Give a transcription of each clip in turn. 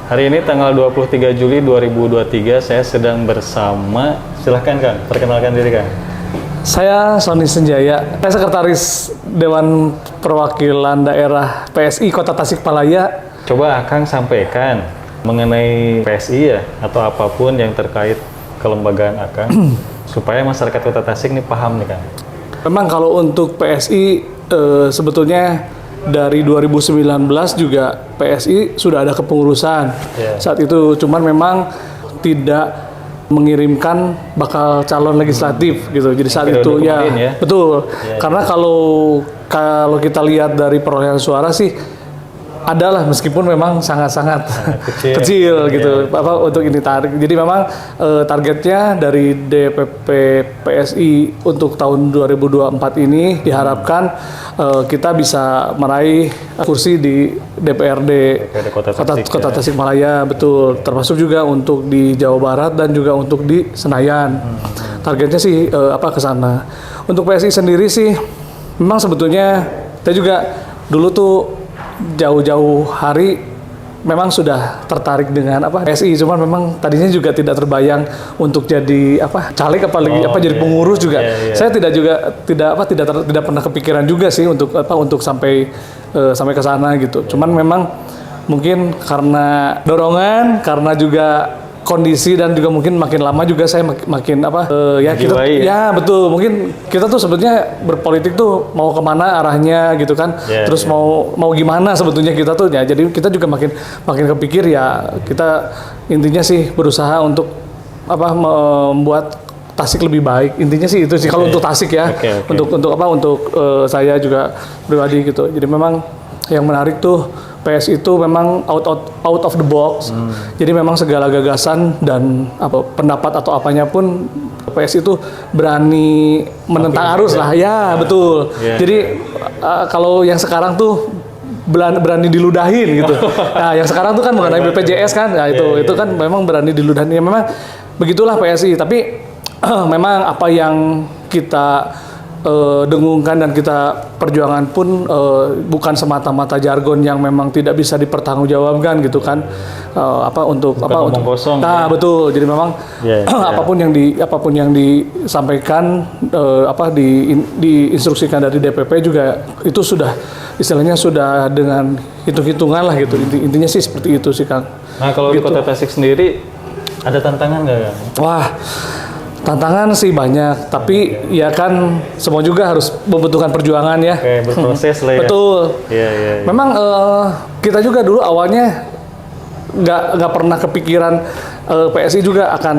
Hari ini tanggal 23 Juli 2023 saya sedang bersama, silahkan Kang, perkenalkan diri Kang. Saya Sony Senjaya, saya Sekretaris Dewan Perwakilan Daerah PSI Kota Tasikmalaya. Coba Kang sampaikan mengenai PSI ya, atau apapun yang terkait kelembagaan Akang, supaya masyarakat Kota Tasik ini paham nih Kang. Memang kalau untuk PSI sebetulnya dari 2019 juga PSI sudah ada kepengurusan saat itu, cuman memang tidak mengirimkan bakal calon legislatif gitu. Jadi saat itu ya, betul. Karena kalau kita lihat dari perolehan suara sih adalah, meskipun memang sangat-sangat kecil gitu untuk ini tarik. Jadi memang targetnya dari DPP PSI untuk tahun 2024 ini diharapkan kita bisa meraih kursi di DPRD Kota Tasikmalaya, betul. Termasuk juga untuk di Jawa Barat dan juga untuk di Senayan. Targetnya sih ke sana. Untuk PSI sendiri sih memang sebetulnya saya juga dulu tuh jauh-jauh hari memang sudah tertarik dengan PSI, cuman memang tadinya juga tidak terbayang untuk jadi caleg apalagi jadi pengurus juga. Saya tidak pernah kepikiran juga sih untuk sampai ke sana gitu. Cuman memang mungkin karena dorongan, karena juga kondisi, dan juga mungkin makin lama juga saya makin betul, mungkin kita tuh sebetulnya berpolitik tuh mau kemana arahnya gitu kan, terus mau gimana sebetulnya kita tuh ya, jadi kita juga makin kepikir ya, kita intinya sih berusaha untuk membuat Tasik lebih baik, intinya sih itu sih kalau untuk Tasik ya. Untuk saya juga pribadi gitu. Jadi memang yang menarik tuh PS itu memang out of the box. Jadi memang segala gagasan dan pendapat atau apanya pun PS itu berani menentang arus lah. Ya, betul. Jadi kalau yang sekarang tuh berani diludahin gitu. Nah, yang sekarang tuh kan mengenai BPJS kan. Nah, itu kan memang berani diludahin. Ya memang begitulah PSI, tapi memang apa yang kita dengungkan dan kita perjuangan pun bukan semata-mata jargon yang memang tidak bisa dipertanggungjawabkan gitu kan, betul. Jadi memang apapun yang disampaikan diinstruksikan dari DPP juga itu sudah istilahnya sudah dengan hitung-hitungan lah gitu. Intinya sih seperti itu sih Kang. Nah kalau di Kota Tasik sendiri ada tantangan nggak Kang? Wah, tantangan sih banyak, tapi ya kan semua juga harus membutuhkan perjuangan ya. Berproses lah ya. Betul. Memang kita juga dulu awalnya nggak pernah kepikiran PSI juga akan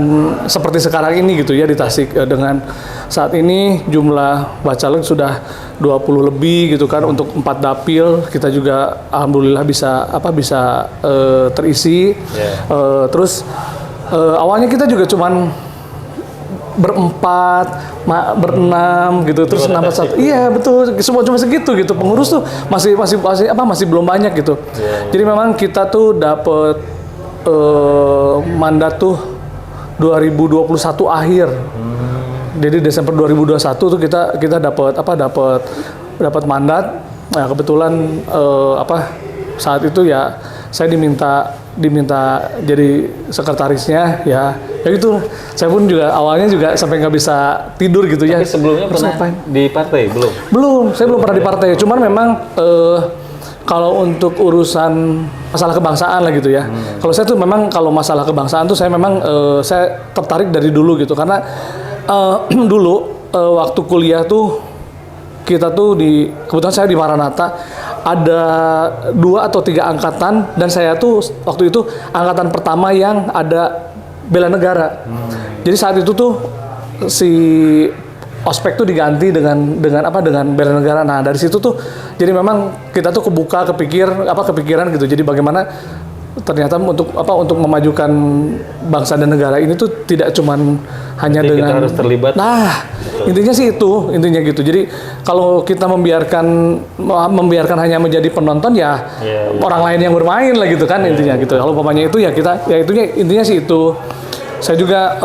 seperti sekarang ini gitu ya di Tasik, dengan saat ini jumlah bacalek sudah 20 lebih gitu kan, untuk 4 dapil kita juga alhamdulillah bisa terisi. Terus awalnya kita juga cuman berenam gitu, terus nambah satu. Iya betul, semua cuma segitu gitu. Pengurus tuh masih belum banyak gitu. Jadi memang kita tuh dapet mandat tuh 2021 akhir. Jadi Desember 2021 tuh kita dapat mandat. Nah kebetulan saat itu ya saya diminta jadi sekretarisnya ya gitu. Saya pun juga awalnya juga sampai nggak bisa tidur gitu. Tapi sebelumnya pernah di partai belum? Saya belum pernah di partai. Cuman memang kalau untuk urusan masalah kebangsaan lah gitu ya. Kalau saya tuh memang kalau masalah kebangsaan tuh saya memang saya tertarik dari dulu gitu, karena dulu waktu kuliah tuh kita tuh kebetulan saya di Maranatha ada 2 atau 3 angkatan, dan saya tuh waktu itu angkatan pertama yang ada bela negara. Jadi saat itu tuh si ospek tuh diganti dengan bela negara. Nah dari situ tuh jadi memang kita tuh kepikiran gitu. Jadi bagaimana ternyata untuk memajukan bangsa dan negara ini tuh tidak cuman hanya jadi dengan kita harus terlibat. Nah, intinya gitu. Jadi kalau kita membiarkan hanya menjadi penonton ya orang lain yang bermain lah gitu kan, intinya gitu. Kalau umpamanya itu ya intinya sih itu. Saya juga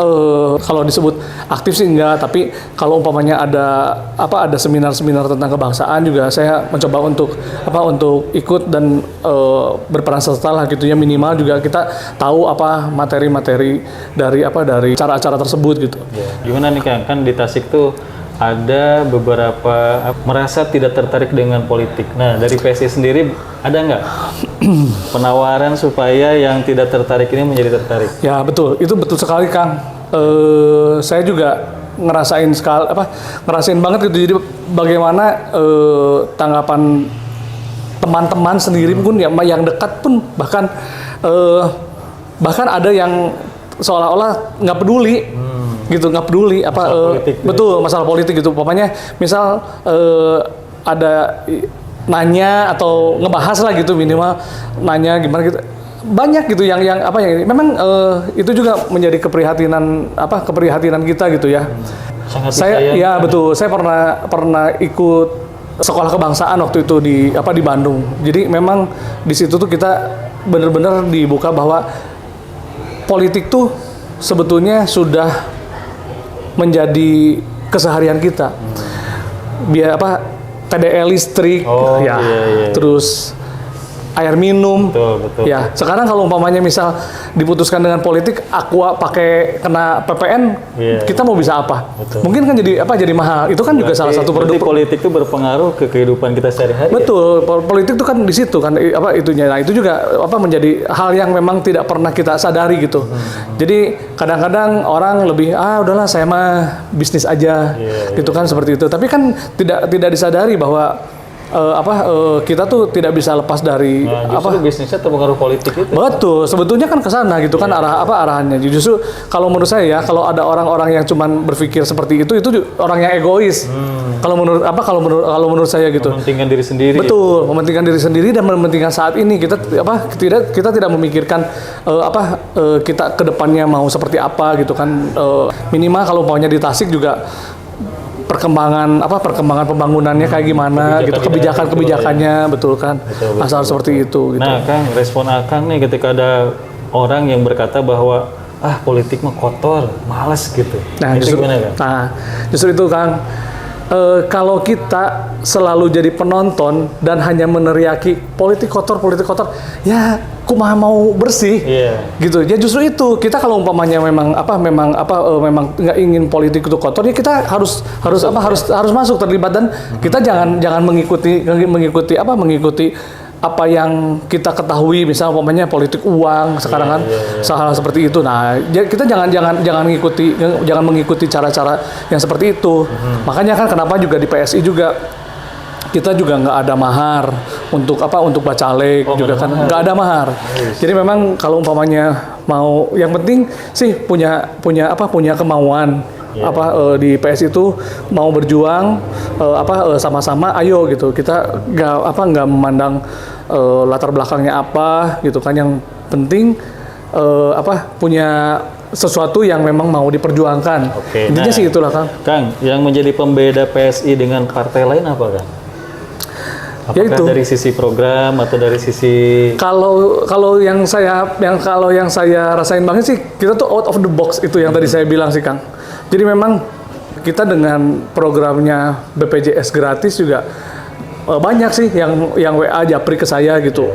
kalau disebut aktif sih enggak, tapi kalau umpamanya ada seminar-seminar tentang kebangsaan juga saya mencoba untuk ikut dan berperan serta lah gitu ya, minimal juga kita tahu apa materi-materi dari cara-acara tersebut gitu. Gimana nih Kang? Kan di Tasik tuh ada beberapa merasa tidak tertarik dengan politik. Nah, dari PSI sendiri ada nggak penawaran supaya yang tidak tertarik ini menjadi tertarik? Ya betul, itu betul sekali Kang. Saya juga ngerasain banget gitu. Jadi bagaimana tanggapan teman-teman sendiri pun yang dekat pun bahkan ada yang seolah-olah nggak peduli. Gitu, nggak peduli masalah politik gitu. Pokoknya misal ada nanya atau ngebahas lah gitu, minimal nanya gimana gitu, banyak gitu yang memang itu juga menjadi keprihatinan kita gitu ya. Betul, saya pernah ikut sekolah kebangsaan waktu itu di Bandung. Jadi memang di situ tuh kita benar-benar dibuka bahwa politik tuh sebetulnya sudah menjadi keseharian kita. Biar TDL listrik, terus air minum. Betul. Ya, sekarang kalau umpamanya misal diputuskan dengan politik, Aqua pakai kena PPN, kita mau bisa apa? Betul. Mungkin kan jadi mahal. Itu kan juga salah satu produk politik itu berpengaruh ke kehidupan kita sehari-hari. Betul, politik itu kan di situ kan itunya. Nah, itu juga menjadi hal yang memang tidak pernah kita sadari gitu. Jadi kadang-kadang orang lebih udahlah saya mah bisnis aja gitu kan, seperti itu. Tapi kan tidak disadari bahwa kita tuh tidak bisa lepas dari bisnisnya terpengaruh politik itu. Betul, sebetulnya kan ke sana gitu kan arahannya. Justru kalau menurut saya ya, kalau ada orang-orang yang cuman berpikir seperti itu orang yang egois. Kalau menurut saya gitu. Mementingkan diri sendiri. Betul, mementingkan diri sendiri dan mementingkan saat ini. Kita tidak memikirkan kita kedepannya mau seperti apa gitu kan. Minimal kalau maunya di Tasik juga perkembangan pembangunannya kayak gimana gitu, kebijakannya betul kan, asal seperti itu gitu. Nah Kang, respon Akang nih ketika ada orang yang berkata bahwa politik mah kotor, malas gitu. Nah justru itu Kang, kalau kita selalu jadi penonton dan hanya meneriaki politik kotor, ya kumaha mau bersih, gitu. Ya justru itu kita kalau umpamanya memang nggak ingin politik itu kotor, ya kita harus masuk terlibat dan kita jangan mengikuti apa yang kita ketahui, misal umpamanya politik uang sekarang kan hal seperti itu. Nah, kita jangan mengikuti cara-cara yang seperti itu. Makanya kan kenapa juga di PSI juga kita juga nggak ada mahar untuk bacalek juga kan nggak ada mahar. Jadi memang kalau umpamanya mau, yang penting sih punya kemauan di PS itu mau berjuang sama-sama, ayo gitu. Kita nggak memandang latar belakangnya apa gitu kan, yang penting punya sesuatu yang memang mau diperjuangkan. Intinya sih itulah Kang, yang menjadi pembeda PSI dengan partai lain apa Kang? Apakah dari sisi program atau dari sisi kalau yang saya rasain banget sih, kita tuh out of the box, itu yang tadi saya bilang sih Kang. Jadi memang kita dengan programnya BPJS gratis juga banyak sih yang WA japri ke saya gitu.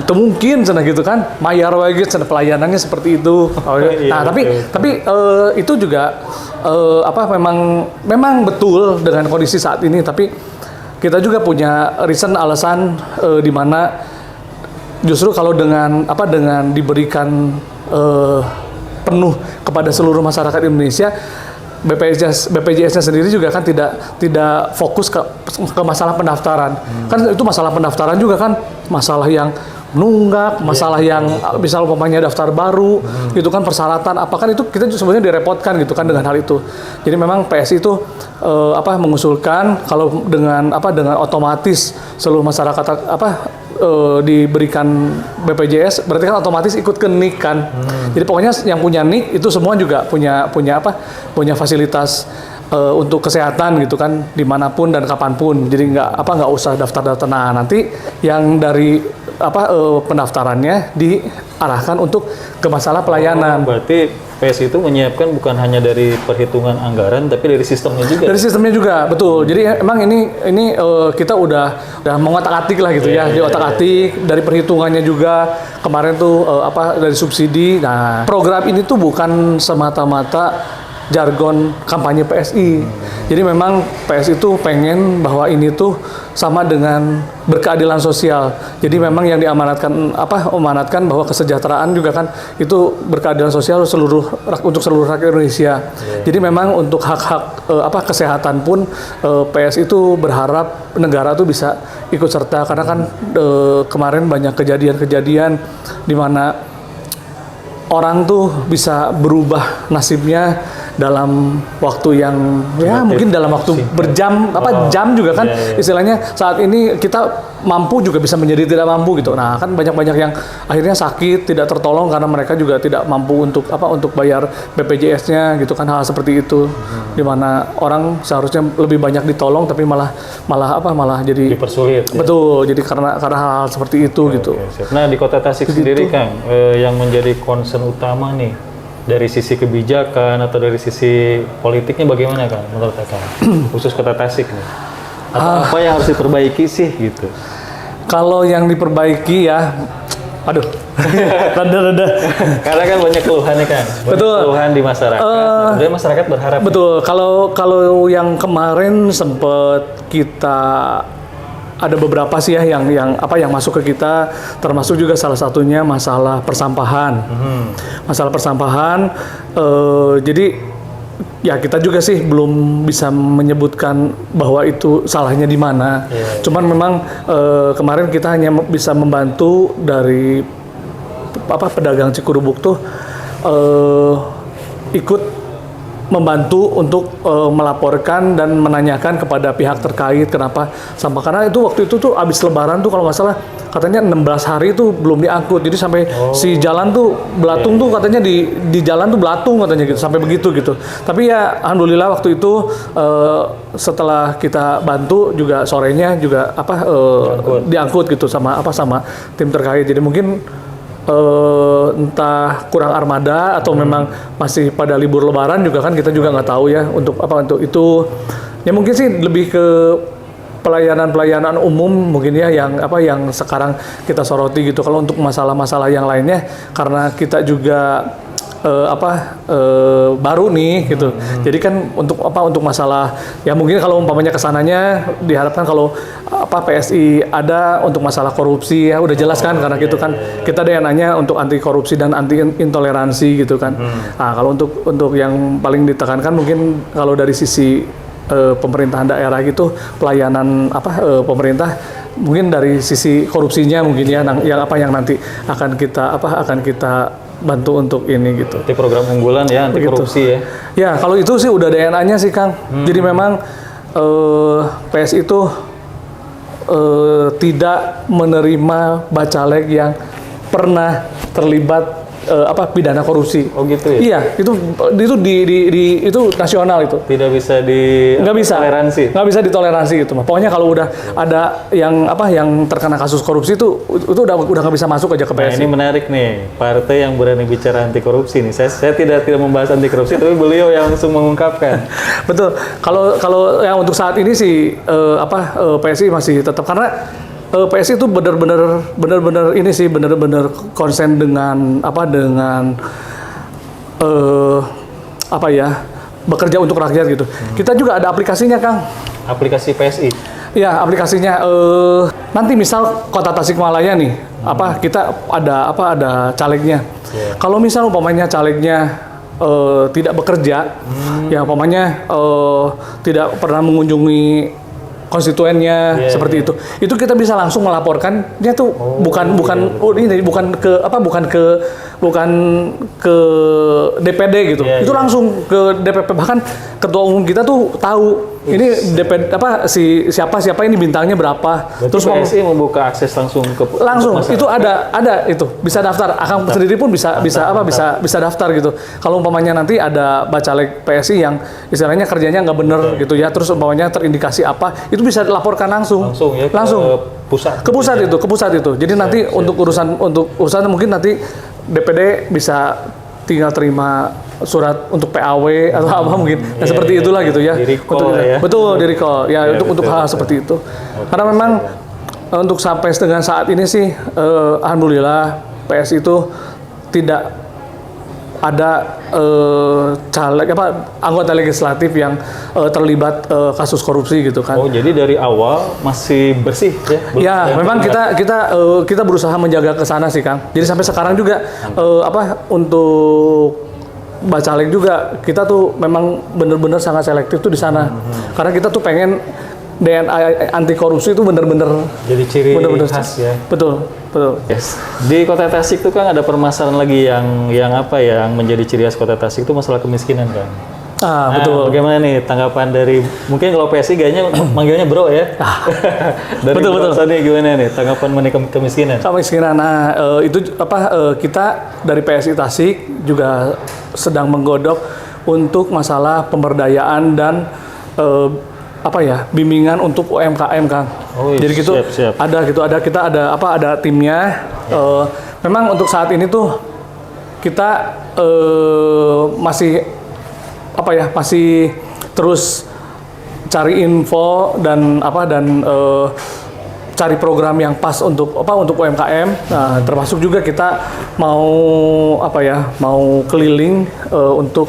Itu mungkin sana gitu kan, mayar lagi sana pelayanannya seperti itu. Tapi itu juga memang betul dengan kondisi saat ini, tapi kita juga punya alasan di mana justru kalau dengan diberikan penuh kepada seluruh masyarakat Indonesia, BPJS-nya sendiri juga kan tidak fokus ke masalah pendaftaran. Kan itu masalah pendaftaran juga kan masalah yang nunggak, masalah yang misal umpamanya daftar baru gitu kan, persyaratan apa kan, itu kita sebenarnya direpotkan gitu kan dengan hal itu. Jadi memang PSI itu mengusulkan kalau dengan otomatis seluruh masyarakat diberikan BPJS, berarti kan otomatis ikut ke NIK kan. Jadi pokoknya yang punya NIK itu semua juga punya fasilitas untuk kesehatan gitu kan, dimanapun dan kapanpun. Jadi nggak usah daftar-daftar. Nah, nanti yang dari pendaftarannya diarahkan untuk ke masalah pelayanan. Berarti PSI itu menyiapkan bukan hanya dari perhitungan anggaran, tapi dari sistemnya juga. Dari sistemnya juga, betul. Jadi emang ini kita udah mengotak-atik lah gitu ya, diotak-atik dari perhitungannya juga. Kemarin tuh dari subsidi. Nah, program ini tuh bukan semata-mata jargon kampanye PSI. Jadi memang PSI itu pengen bahwa ini tuh sama dengan berkeadilan sosial. Jadi memang yang memanatkan bahwa kesejahteraan juga kan itu berkeadilan sosial untuk seluruh rakyat Indonesia. Jadi memang untuk hak-hak kesehatan pun PSI itu berharap negara tuh bisa ikut serta, karena kan kemarin banyak kejadian-kejadian di mana orang tuh bisa berubah nasibnya dalam waktu yang mungkin dalam waktu berjam jam juga kan, istilahnya saat ini kita mampu juga bisa menjadi tidak mampu gitu. Nah, kan banyak yang akhirnya sakit tidak tertolong karena mereka juga tidak mampu untuk bayar BPJS-nya gitu kan, hal seperti itu. Di mana orang seharusnya lebih banyak ditolong tapi malah jadi dipersulit. Betul. Jadi karena hal seperti itu gitu. Siap. Nah, di Kota Tasik sendiri Kang, yang menjadi concern utama nih dari sisi kebijakan atau dari sisi politiknya bagaimana Kang menurut Kang? Khusus Kota Tasik nih. Atau apa yang harus diperbaiki sih gitu? Kalau yang diperbaiki ya, rada. Karena kan banyak keluhan nih Kang. Betul. Keluhan di masyarakat. Dan masyarakat berharap. Betul. Kalau yang kemarin sempat kita ada beberapa sih ya yang masuk ke kita, termasuk juga salah satunya masalah persampahan. Masalah persampahan, jadi ya kita juga sih belum bisa menyebutkan bahwa itu salahnya di mana. Cuman memang kemarin kita hanya bisa membantu dari pedagang Cikurubuk tuh ikut membantu untuk melaporkan dan menanyakan kepada pihak terkait kenapa sampah, karena itu waktu itu tuh abis lebaran tuh kalau nggak salah katanya 16 hari itu belum diangkut, jadi sampai si jalan tuh belatung tuh katanya di jalan tuh belatung katanya gitu, sampai begitu gitu. Tapi ya alhamdulillah waktu itu setelah kita bantu juga sorenya juga diangkut gitu sama tim terkait. Jadi mungkin entah kurang armada atau memang masih pada libur lebaran juga kan, kita juga nggak tahu ya untuk itu. Ya mungkin sih lebih ke pelayanan umum mungkin ya yang sekarang kita soroti gitu. Kalau untuk masalah-masalah yang lainnya karena kita juga baru nih gitu. Jadi kan untuk masalah ya mungkin kalau umpamanya kesananya diharapkan kalau PSI ada untuk masalah korupsi ya udah jelas kan, karena gitu kan kita DNA-nya untuk anti korupsi dan anti intoleransi gitu kan. Nah, kalau untuk yang paling ditekankan mungkin kalau dari sisi pemerintahan daerah gitu, pelayanan pemerintah mungkin dari sisi korupsinya mungkin ya yang nanti akan kita bantu untuk ini gitu. Itu program unggulan ya anti korupsi ya. Ya kalau itu sih udah DNA-nya sih Kang. Jadi memang PSI itu tidak menerima bacalek yang pernah terlibat pidana korupsi. Oh gitu ya? Iya, itu nasional itu. Tidak bisa toleransi. Nggak bisa ditoleransi gitu. Pokoknya kalau udah ada yang terkena kasus korupsi itu udah nggak bisa masuk aja ke PSI. Nah, ini menarik nih, partai yang berani bicara anti korupsi nih. Saya tidak membahas anti korupsi, tapi beliau yang langsung mengungkapkan. Betul. Kalau yang untuk saat ini sih PSI masih tetap, karena PSI itu benar-benar konsen dengan bekerja untuk rakyat gitu. Kita juga ada aplikasinya Kang. Aplikasi PSI. Ya, aplikasinya nanti misal Kota Tasikmalaya nih, kita ada calegnya. Kalau misal umpamanya calegnya tidak bekerja, ya umpamanya tidak pernah mengunjungi konstituennya seperti itu kita bisa langsung melaporkan dia tuh bukan ke DPD gitu. Itu langsung ke DPP, bahkan ketua umum kita tuh tahu ini DP apa siapa ini bintangnya berapa. Berarti Terus PSI membuka akses langsung ke langsung untuk itu ada itu bisa daftar. Akang sendiri pun bisa daftar gitu. Kalau umpamanya nanti ada bacalek PSI yang istilahnya kerjanya nggak bener gitu ya, terus umpamanya terindikasi apa, itu bisa dilaporkan langsung ya ke pusat. Ke pusat itu. Jadi nanti untuk urusan mungkin nanti DPD bisa tinggal terima surat untuk PAW atau apa mungkin. Nah, seperti itulah gitu ya. Betul, di recall. Ya, untuk hal seperti itu. Karena memang untuk sampai dengan saat ini sih alhamdulillah PSI itu tidak ada caleg anggota legislatif yang terlibat kasus korupsi gitu kan. Oh, jadi dari awal masih bersih ya? Ya, memang kita berusaha menjaga ke sana sih, Kang. Jadi sampai sekarang juga untuk bacalek juga kita tuh memang benar-benar sangat selektif tuh di sana. Karena kita tuh pengen DNA anti korupsi itu benar-benar jadi ciri khas ya. Betul. Yes. Di Kota Tasik itu kan ada permasalahan lagi yang menjadi ciri khas Kota Tasik itu masalah kemiskinan kan. Betul. Bagaimana nih tanggapan dari mungkin kalau PSI kayaknya manggilnya bro ya. Dari betul. Tadi gimana nih tanggapan mengenai kemiskinan? Kemiskinan. Itu kita dari PSI Tasik juga sedang menggodok untuk masalah pemberdayaan dan bimbingan untuk UMKM, Kang. Jadi gitu siap. Kita ada timnya. Memang untuk saat ini tuh kita masih terus cari info dan cari program yang pas untuk UMKM. Nah, termasuk juga kita mau keliling untuk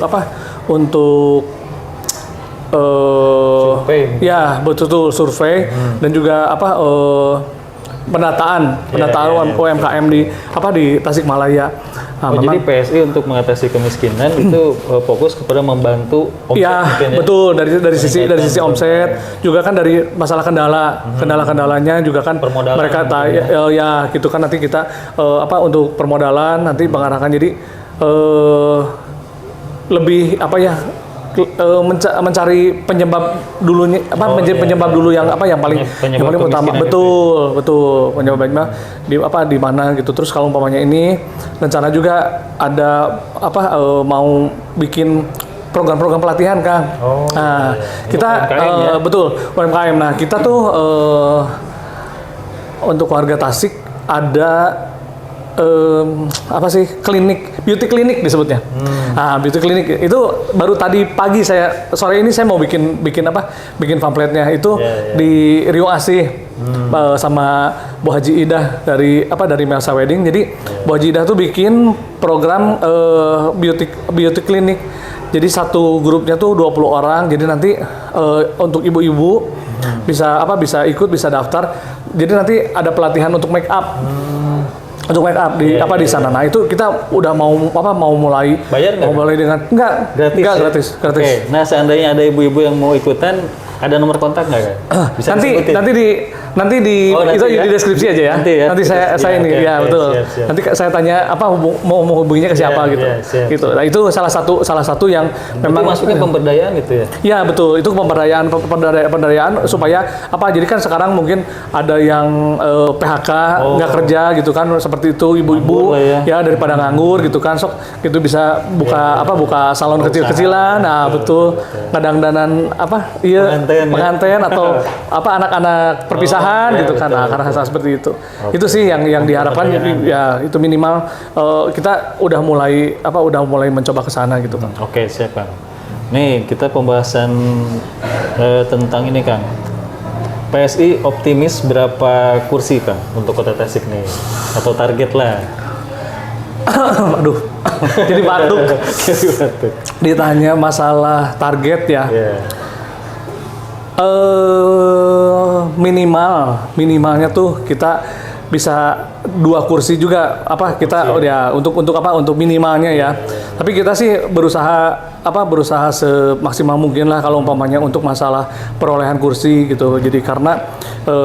survei. Ya, betul survei dan juga penataan UMKM di Tasikmalaya. Jadi PSI untuk mengatasi kemiskinan itu fokus kepada membantu omset. Ya, betul dari sisi omset juga kan dari masalah kendalanya juga kan permodalan mereka gitu kan nanti kita untuk permodalan nanti mengarahkan jadi lebih mencari penyebab dulunya penyebab dulu yang paling utama. Betul penyebabnya di mana gitu. Terus kalau umpamanya ini rencana juga ada mau bikin program-program pelatihan, Kang. Kita UMKM, betul UMKM. Nah, kita tuh untuk warga Tasik ada beauty klinik disebutnya. Beauty klinik itu baru tadi pagi sore ini saya mau bikin pamfletnya itu di Rio Asih sama Bu Haji Idah dari Melsa Wedding. Jadi Bu Haji Idah tuh bikin program beauty klinik. Jadi satu grupnya tuh 20 orang. Jadi nanti untuk ibu-ibu bisa ikut, bisa daftar. Jadi nanti ada pelatihan untuk make up. Untuk make up di sana. Nah, itu kita udah mau mulai. Bayar nggak? Mau mulai dengan gratis. Oke. Nah, seandainya ada ibu-ibu yang mau ikutan, ada nomor kontak nggak kan? Bisa nanti di deskripsi aja ya. Nanti saya ini betul. Siap. Nanti saya tanya mau hubunginya ke siapa gitu. Gitu. Nah, itu salah satu yang memang masuknya pemberdayaan itu ya. Ya, betul. Itu pemberdayaan supaya Jadi kan sekarang mungkin ada yang PHK nggak kerja gitu kan, seperti itu ibu-ibu ya daripada nganggur gitu kan, sok itu bisa buka salon kecil-kecilan. Nah, betul. Kadang-danan pengantin atau anak-anak perpisahan gitu kan. Nah, karena hal seperti itu. Itu sih yang diharapkan ya itu minimal kita udah mulai mencoba ke sana gitu kan. Oke, siap, Kang. Nih, kita pembahasan tentang ini, Kang. PSI optimis berapa kursi, Kang, untuk Kota Tasik nih? Atau target lah. Aduh, jadi batuk. Ditanya masalah target ya. Minimalnya tuh kita bisa 2 kursi juga untuk minimalnya ya. Tapi kita sih berusaha semaksimal mungkin lah kalau umpamanya untuk masalah perolehan kursi gitu. Jadi karena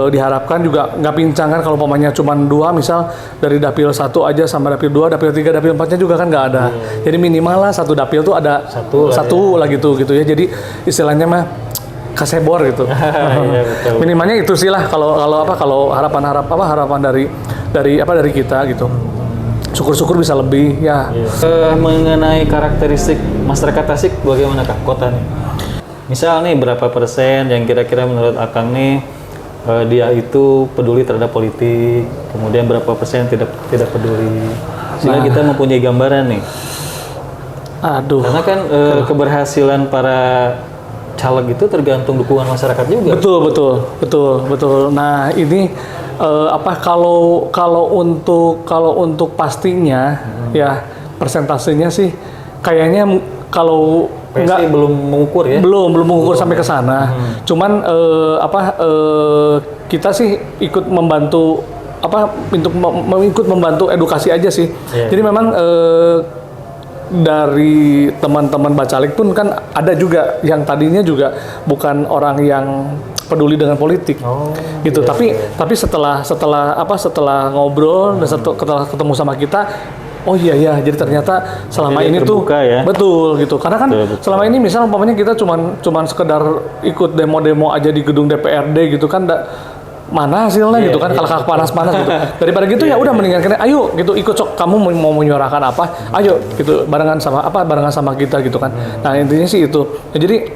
diharapkan juga nggak pincang kan kalau umpamanya cuma 2 misal dari dapil 1 aja sama dapil 2, dapil 3, dapil 4-nya juga kan nggak ada. Jadi minimal lah satu dapil tuh ada satu lah gitu ya. Jadi istilahnya mah kasebor gitu. Iya, betul. Minimalnya itu sih lah kalau harapan dari kita gitu. Syukur-syukur bisa lebih ya. Mengenai karakteristik masyarakat Tasik bagaimana Kang kota nih? Misal nih berapa persen yang kira-kira menurut Akang nih dia itu peduli terhadap politik, kemudian berapa persen tidak peduli. Sehingga kita mempunyai gambaran nih. Aduh. Karena kan keberhasilan para caleg itu tergantung dukungan masyarakat juga. Betul. Nah, ini kalau untuk pastinya ya persentasenya sih kayaknya kalau PSI belum mengukur ya? Belum mengukur sampai ke sana. Cuman kita sih ikut membantu ikut membantu edukasi aja sih. Jadi memang dari teman-teman bacalik pun kan ada juga yang tadinya juga bukan orang yang peduli dengan politik, gitu. Tapi setelah ngobrol dan setelah ketemu sama kita, oh iya, jadi ternyata selama ini tuh ya? Betul gitu. Karena kan betul. selama ini misal umpamanya kita cuman sekedar ikut demo-demo aja di gedung DPRD gitu kan, mana hasilnya gitu kan, kalau panas-panas gitu. Daripada gitu ya udah mendingan kita ayo gitu ikut sok, kamu mau menyuarakan apa, ayo gitu barengan sama kita gitu kan. Nah intinya sih itu. Nah, jadi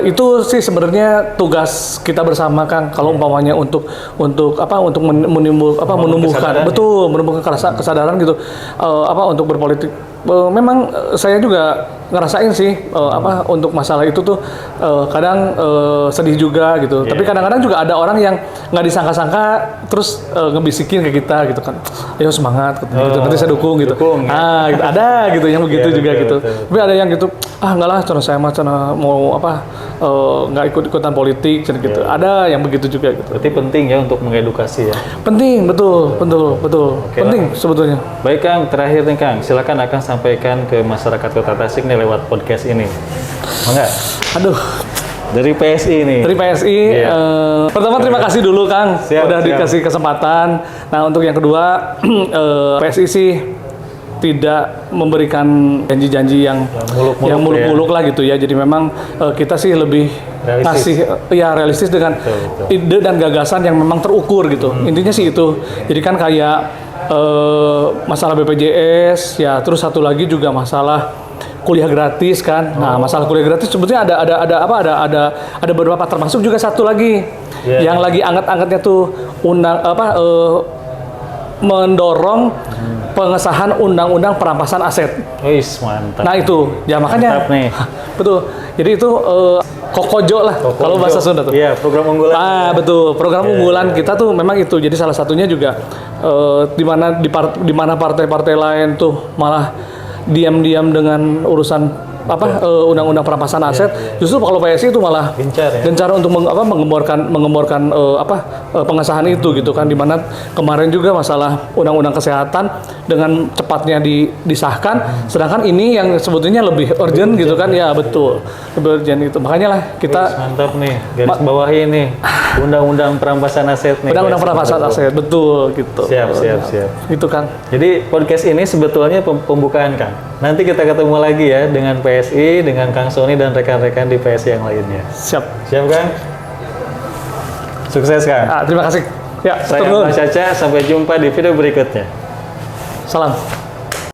itu sih sebenarnya tugas kita bersama Kang. Kalau umpamanya untuk menumbuhkan kesadaran gitu untuk berpolitik. Memang saya juga ngerasain sih untuk masalah itu tuh kadang sedih juga gitu. Tapi kadang-kadang juga ada orang yang nggak disangka-sangka terus ngebisikin ke kita gitu kan. Ayo semangat gitu. Nanti saya dukung gitu. Dukung, ya. Gitu. Ada gitu yang begitu juga gitu. Betul. Tapi ada yang gitu, enggak lah, saya mau nggak ikut-ikutan politik gitu. Ada yang begitu juga gitu. Berarti penting ya untuk mengedukasi ya. Penting, betul. Penting sebetulnya. Baik Kang, terakhir nih Kang, silakan akan sampaikan ke masyarakat Kota Tasik nih lewat podcast ini. Enggak? Aduh. Dari PSI nih. Dari PSI, pertama terima kasih dulu Kang, udah dikasih kesempatan. Nah untuk yang kedua, PSI sih tidak memberikan janji-janji yang muluk-muluk lah gitu ya. Jadi memang kita sih lebih realistis dengan ide dan gagasan yang memang terukur gitu. Intinya sih itu. Jadi kan kayak masalah BPJS ya, terus satu lagi juga masalah kuliah gratis kan. Nah, masalah kuliah gratis sebetulnya ada beberapa, termasuk juga satu lagi yang lagi anget-angetnya tuh mendorong pengesahan undang-undang perampasan aset. Wis, mantap. Nah, itu. Ya makanya. Mantap nih. Betul. Jadi itu Kokojo lah kalau bahasa Sunda tuh. Iya, program unggulan. Betul. Program unggulan kita tuh memang itu. Jadi salah satunya juga di mana partai-partai lain tuh malah diam-diam dengan urusan undang-undang perampasan aset. Justru kalau PSI itu malah gencar untuk mengemborkan pengesahan itu gitu kan, dimana kemarin juga masalah undang-undang kesehatan dengan cepatnya disahkan, sedangkan ini yang sebetulnya lebih urgent gitu kan. Ya betul, lebih urgent itu. Makanya lah kita mantap nih, garis bawahi nih undang-undang perampasan aset nih. Undang-undang perampasan aset, betul gitu. Siap. Itu kan. Jadi podcast ini sebetulnya pembukaan Kang. Nanti kita ketemu lagi ya dengan PSI, dengan Kang Sony dan rekan-rekan di PSI yang lainnya. Siap Kang? Sukses Kang. Terima kasih. Ya, saya Mas Caca, sampai jumpa di video berikutnya. Salam.